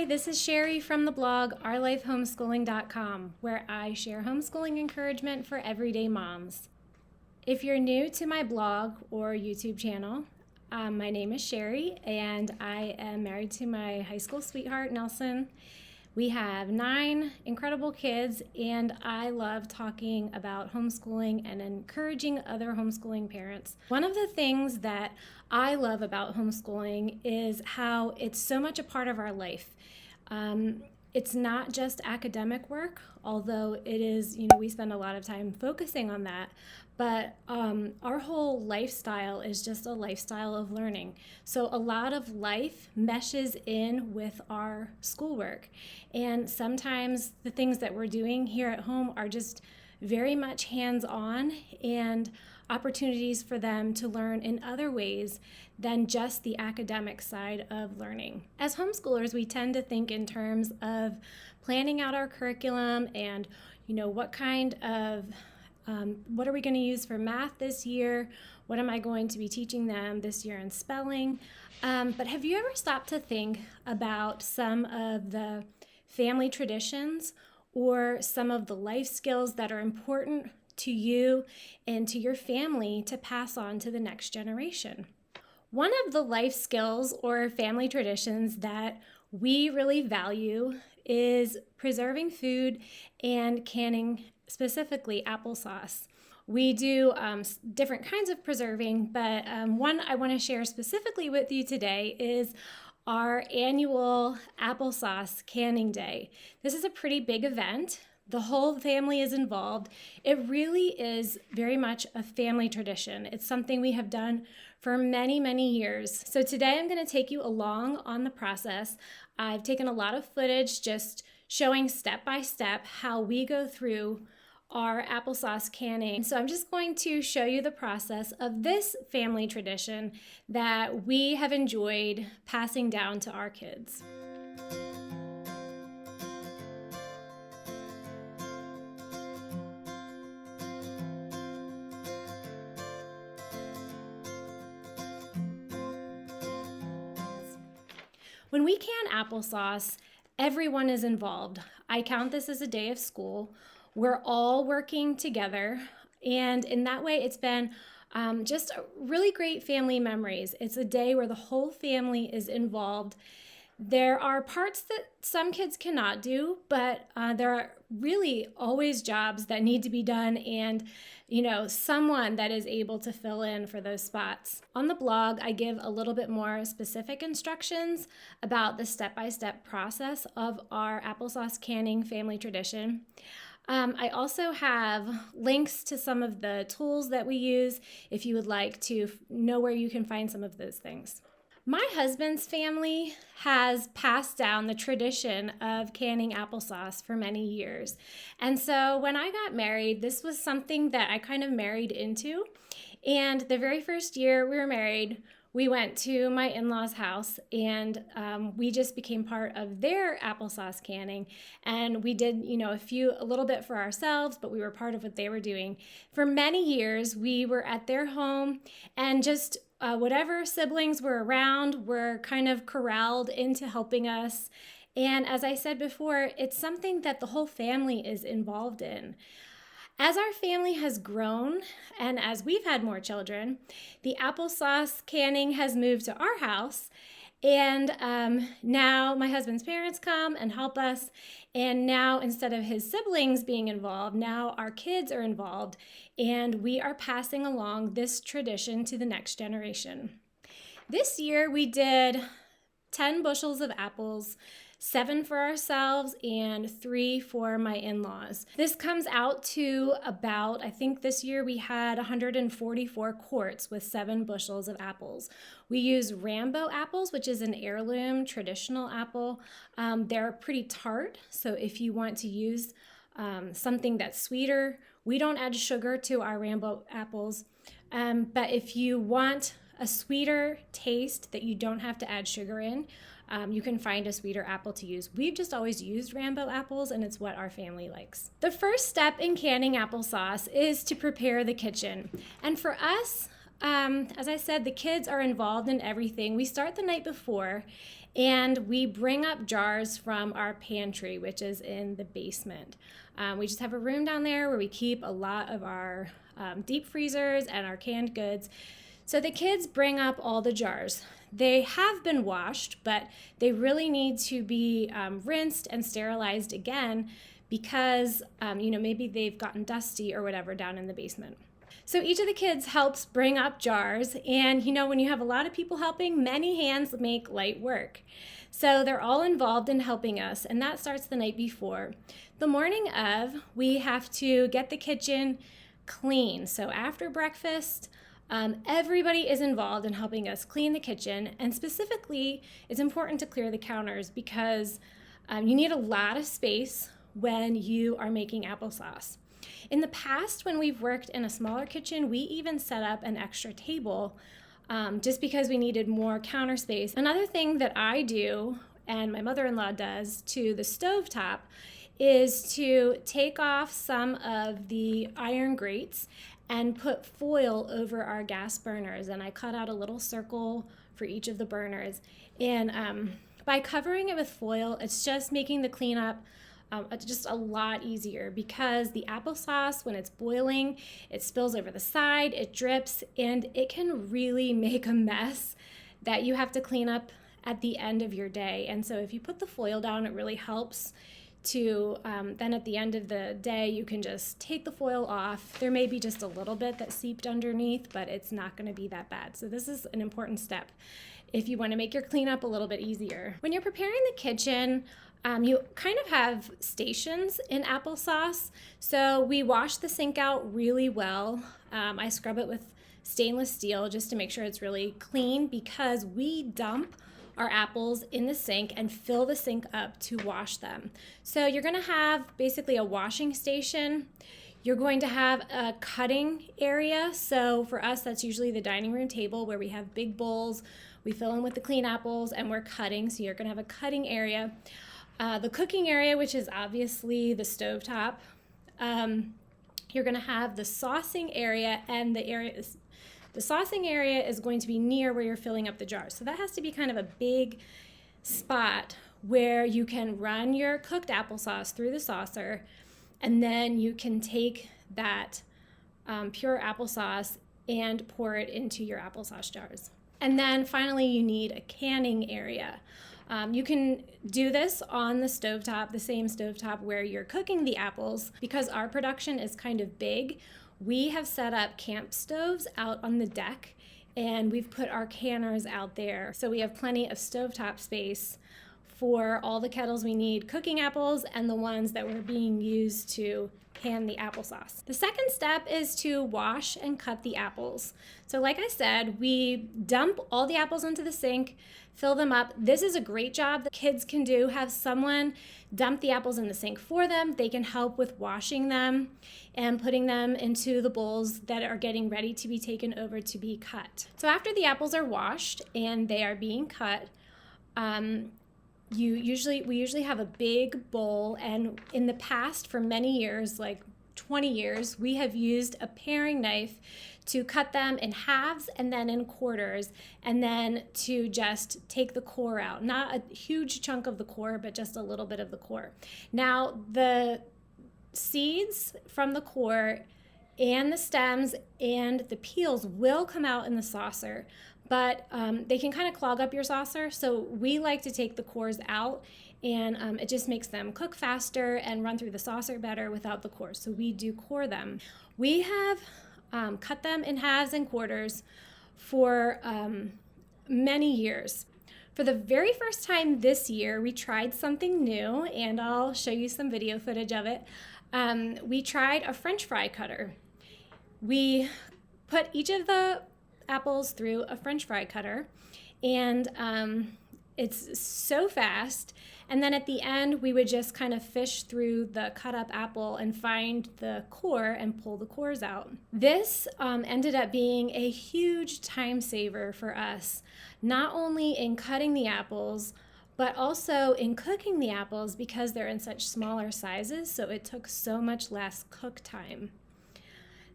Hi, this is Sherry from the blog OurLifeHomeschooling.com, where I share homeschooling encouragement for everyday moms. If you're new to my blog or YouTube channel, my name is Sherry, and I am married to my high school sweetheart, Nelson. We have 9 incredible kids, and I love talking about homeschooling and encouraging other homeschooling parents. One of the things that I love about homeschooling is how it's so much a part of our life. It's not just academic work, although it is, we spend a lot of time focusing on that, but our whole lifestyle is just a lifestyle of learning. So a lot of life meshes in with our schoolwork. And sometimes the things that we're doing here at home are just very much hands-on and opportunities for them to learn in other ways than just the academic side of learning. As homeschoolers, we tend to think in terms of planning out our curriculum and, what kind of what are we going to use for math this year? What am I going to be teaching them this year in spelling? But have you ever stopped to think about some of the family traditions or some of the life skills that are important to you and to your family to pass on to the next generation? One of the life skills or family traditions that we really value is preserving food and canning, specifically applesauce. We do different kinds of preserving, but one I want to share specifically with you today is our annual applesauce canning day. This is a pretty big event. The whole family is involved. It really is very much a family tradition. It's something we have done for many, many years. So today I'm going to take you along on the process. I've taken a lot of footage just showing step by step how we go through our applesauce canning. So I'm just going to show you the process of this family tradition that we have enjoyed passing down to our kids. When we can applesauce, everyone is involved. I count this as a day of school. We're all working together, and in that way, it's been just really great family memories. It's a day where the whole family is involved. There are parts that some kids cannot do, but there are really always jobs that need to be done and, someone that is able to fill in for those spots. On the blog, I give a little bit more specific instructions about the step-by-step process of our applesauce canning family tradition. I also have links to some of the tools that we use if you would like to know where you can find some of those things. My husband's family has passed down the tradition of canning applesauce for many years. And so when I got married, this was something that I kind of married into. And the very first year we were married, we went to my in-laws' house, and we just became part of their applesauce canning. And we did, a little bit for ourselves, but we were part of what they were doing. For many years, we were at their home, and just whatever siblings were around were kind of corralled into helping us. And as I said before, it's something that the whole family is involved in. As our family has grown and as we've had more children, the applesauce canning has moved to our house. And now my husband's parents come and help us. And now instead of his siblings being involved, now our kids are involved. And we are passing along this tradition to the next generation. This year we did 10 bushels of apples, 7 for ourselves and 3 for my in-laws. This comes out to about, I think this year we had 144 quarts with 7 bushels of apples. We use Rambo apples, which is an heirloom traditional apple. They're pretty tart, so if you want to use something that's sweeter, we don't add sugar to our Rambo apples. But if you want a sweeter taste that you don't have to add sugar in, you can find a sweeter apple to use. We've just always used Rambo apples, and it's what our family likes. The first step in canning applesauce is to prepare the kitchen. And for us, as I said, the kids are involved in everything. We start the night before, And we bring up jars from our pantry, which is in the basement. We just have a room down there where we keep a lot of our deep freezers and our canned goods. So the kids bring up all the jars. They have been washed, but they really need to be rinsed and sterilized again because, maybe they've gotten dusty or whatever down in the basement. So each of the kids helps bring up jars, and when you have a lot of people helping, many hands make light work. So they're all involved in helping us, and that starts the night before. The morning of, we have to get the kitchen clean. So after breakfast, everybody is involved in helping us clean the kitchen, and specifically, it's important to clear the counters because you need a lot of space when you are making applesauce. In the past, when we've worked in a smaller kitchen, we even set up an extra table just because we needed more counter space. Another thing that I do, and my mother-in-law does, to the stovetop is to take off some of the iron grates and put foil over our gas burners. And I cut out a little circle for each of the burners. And by covering it with foil, it's just making the cleanup just a lot easier because the applesauce, when it's boiling, it spills over the side, it drips, and it can really make a mess that you have to clean up at the end of your day. And so if you put the foil down, it really helps to, then at the end of the day, you can just take the foil off. There may be just a little bit that seeped underneath, but it's not going to be that bad. So this is an important step if you want to make your cleanup a little bit easier. When you're preparing the kitchen, you kind of have stations in applesauce. So we wash the sink out really well. I scrub it with stainless steel just to make sure it's really clean because we dump our apples in the sink and fill the sink up to wash them. So you're going to have basically a washing station. You're going to have a cutting area. So for us, that's usually the dining room table where we have big bowls. We fill in with the clean apples and we're cutting. So you're going to have a cutting area. The cooking area, which is obviously the stovetop. You're going to have the saucing area, and the saucing area is going to be near where you're filling up the jars. So that has to be kind of a big spot where you can run your cooked applesauce through the saucer, and then you can take that pure applesauce and pour it into your applesauce jars. And then finally, you need a canning area. You can do this on the stovetop, the same stovetop where you're cooking the apples. Because our production is kind of big, we have set up camp stoves out on the deck, and we've put our canners out there. So we have plenty of stovetop space for all the kettles we need cooking apples and the ones that were being used to can the applesauce. The second step is to wash and cut the apples. So like I said, we dump all the apples into the sink, fill them up. This is a great job that kids can do. Have someone dump the apples in the sink for them. They can help with washing them and putting them into the bowls that are getting ready to be taken over to be cut. So after the apples are washed and they are being cut, we usually have a big bowl, and in the past, for many years, like 20 years, we have used a paring knife to cut them in halves and then in quarters, and then to just take the core out. Not a huge chunk of the core, but just a little bit of the core. Now, the seeds from the core and the stems and the peels will come out in the saucer, but they can kind of clog up your saucer. So we like to take the cores out, and it just makes them cook faster and run through the saucer better without the cores. So we do core them. We have cut them in halves and quarters for many years. For the very first time this year, we tried something new, and I'll show you some video footage of it. We tried a French fry cutter. We put each of the apples through a French fry cutter, and it's so fast. And then at the end, we would just kind of fish through the cut up apple and find the core and pull the cores out. This ended up being a huge time saver for us, not only in cutting the apples, but also in cooking the apples because they're in such smaller sizes, so it took so much less cook time.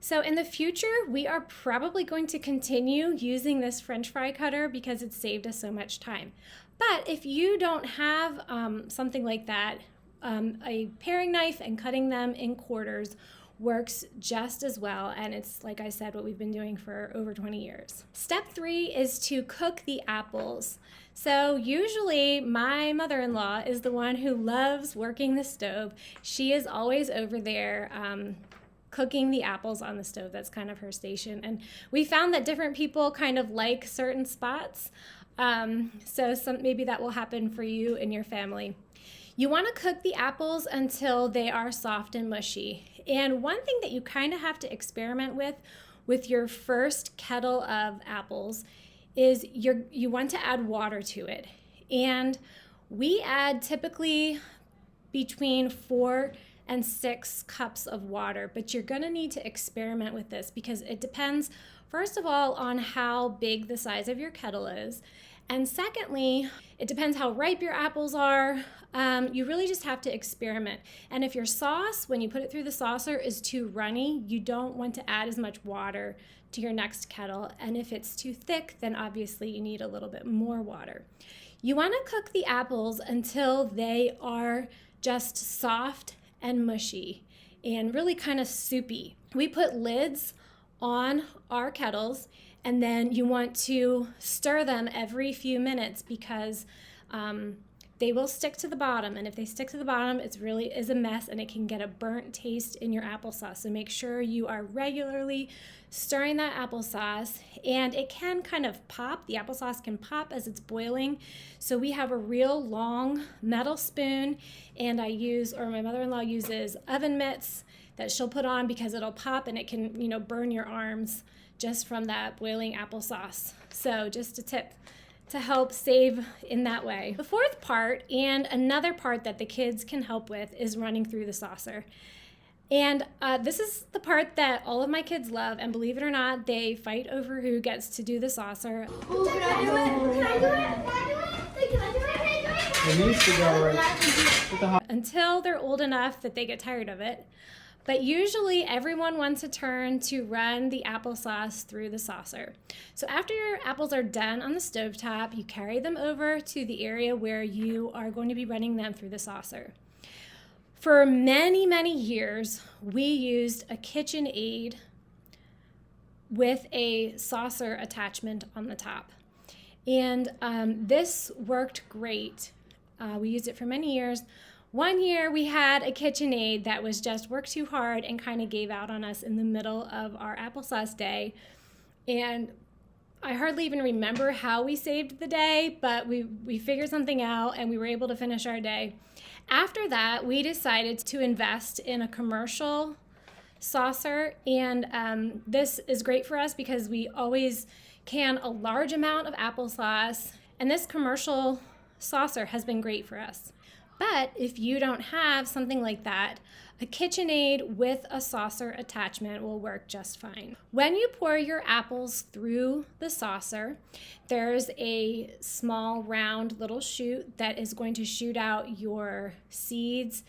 So in the future, we are probably going to continue using this French fry cutter because it saved us so much time. But if you don't have something like that, a paring knife and cutting them in quarters works just as well, and it's, like I said, what we've been doing for over 20 years. Step 3 is to cook the apples. So usually my mother-in-law is the one who loves working the stove. She is always over there cooking the apples on the stove. That's kind of her station, and we found that different people kind of like certain spots, so maybe that will happen for you and your family. You want to cook the apples until they are soft and mushy. And one thing that you kind of have to experiment with your first kettle of apples is you want to add water to it. And we add typically between 4 and 6 cups of water, but you're going to need to experiment with this because it depends, first of all, on how big the size of your kettle is. And secondly, it depends how ripe your apples are. You really just have to experiment. And if your sauce, when you put it through the saucer, is too runny, you don't want to add as much water to your next kettle. And if it's too thick, then obviously you need a little bit more water. You want to cook the apples until they are just soft and mushy and really kind of soupy. We put lids on our kettles, and then you want to stir them every few minutes because they will stick to the bottom, and if they stick to the bottom, it really is a mess and it can get a burnt taste in your applesauce. So make sure you are regularly stirring that applesauce, and it can kind of pop. The applesauce can pop as it's boiling. So we have a real long metal spoon, and my mother-in-law uses oven mitts that she'll put on because it'll pop and it can, burn your arms just from that boiling applesauce. So just a tip to help save in that way. The fourth part, and another part that the kids can help with, is running through the saucer. And this is the part that all of my kids love, and believe it or not, they fight over who gets to do the saucer. Oh, can I do it? Can I do it? Can I do it? Can I do it? It needs to go right. Until they're old enough that they get tired of it. But usually everyone wants a turn to run the applesauce through the saucer. So after your apples are done on the stovetop, you carry them over to the area where you are going to be running them through the saucer. For many, many years, we used a KitchenAid with a saucer attachment on the top. And this worked great. We used it for many years. One year we had a KitchenAid that was just worked too hard and kind of gave out on us in the middle of our applesauce day. And I hardly even remember how we saved the day, but we figured something out and we were able to finish our day. After that, we decided to invest in a commercial saucer, and this is great for us because we always can a large amount of applesauce, and this commercial saucer has been great for us. But if you don't have something like that, a KitchenAid with a saucer attachment will work just fine. When you pour your apples through the saucer, there's a small round little chute that is going to shoot out your seeds,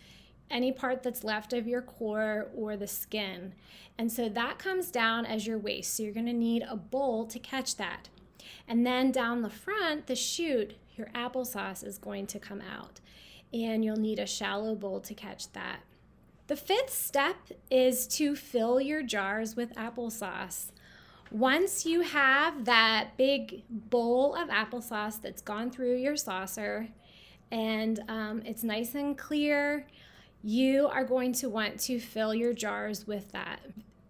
any part that's left of your core, or the skin. And so that comes down as your waste. So you're going to need a bowl to catch that. And then down the front, the chute, your applesauce is going to come out. And you'll need a shallow bowl to catch that. The fifth step is to fill your jars with applesauce. Once you have that big bowl of applesauce that's gone through your saucer and it's nice and clear, you are going to want to fill your jars with that.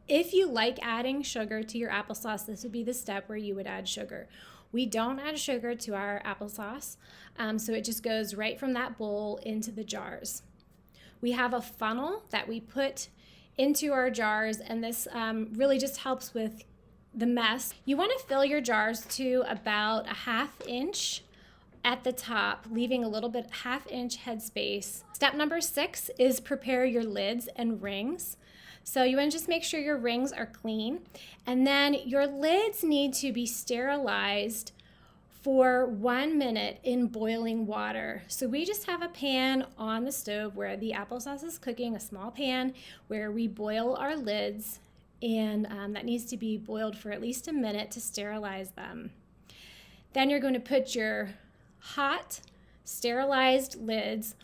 If you like adding sugar to your applesauce, this would be the step where you would add sugar. We don't add sugar to our applesauce, so it just goes right from that bowl into the jars. We have a funnel that we put into our jars, and this really just helps with the mess. You want to fill your jars to about a 1/2 inch at the top, leaving a little bit 1/2 inch headspace. Step number 6 is prepare your lids and rings. So you want to just make sure your rings are clean, and then your lids need to be sterilized for 1 minute in boiling water. So we just have a pan on the stove where the applesauce is cooking, a small pan where we boil our lids, and that needs to be boiled for at least a minute to sterilize them. Then you're going to put your hot, sterilized lids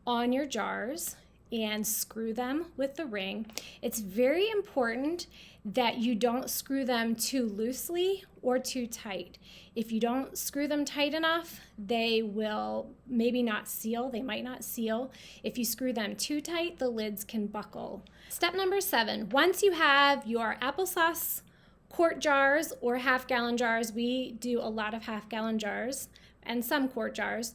on your jars and screw them with the ring. It's very important that you don't screw them too loosely or too tight. If you don't screw them tight enough, they will maybe not seal. They might not seal. If you screw them too tight, the lids can buckle. Step number 7, once you have your applesauce quart jars or half-gallon jars, we do a lot of half-gallon jars and some quart jars.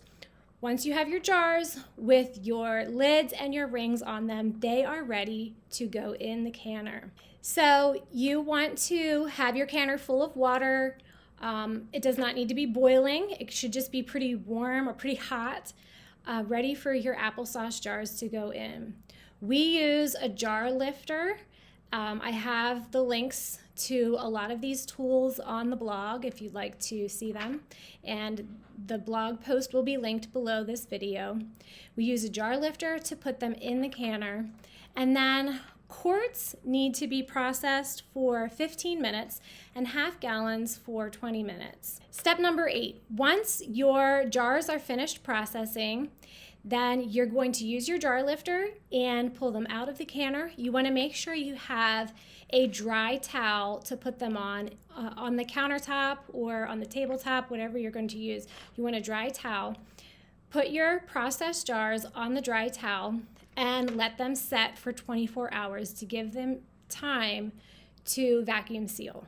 Once you have your jars with your lids and your rings on them, they are ready to go in the canner. So you want to have your canner full of water. It does not need to be boiling. It should just be pretty warm or pretty hot, ready for your applesauce jars to go in. We use a jar lifter. I have the links to a lot of these tools on the blog if you'd like to see them, and the blog post will be linked below this video. We use a jar lifter to put them in the canner, and then quarts need to be processed for 15 minutes and half gallons for 20 minutes. Step number 8, once your jars are finished processing, then you're going to use your jar lifter and pull them out of the canner. You want to make sure you have a dry towel to put them on the countertop or on the tabletop, whatever you're going to use. You want a dry towel. Put your processed jars on the dry towel and let them set for 24 hours to give them time to vacuum seal.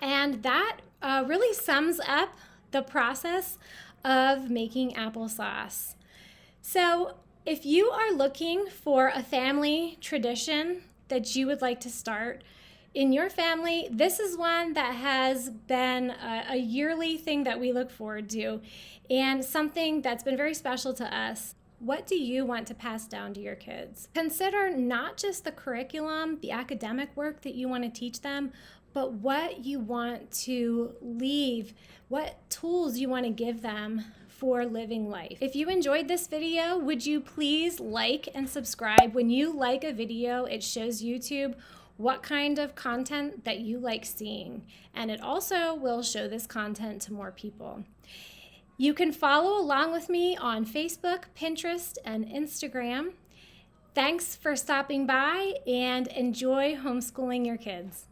And that really sums up the process of making applesauce. So if you are looking for a family tradition that you would like to start in your family, this is one that has been a yearly thing that we look forward to and something that's been very special to us. What do you want to pass down to your kids? Consider not just the curriculum, the academic work that you want to teach them, but what you want to leave, what tools you want to give them for living life. If you enjoyed this video, would you please like and subscribe? When you like a video, it shows YouTube what kind of content that you like seeing, and it also will show this content to more people. You can follow along with me on Facebook, Pinterest, and Instagram. Thanks for stopping by, and enjoy homeschooling your kids.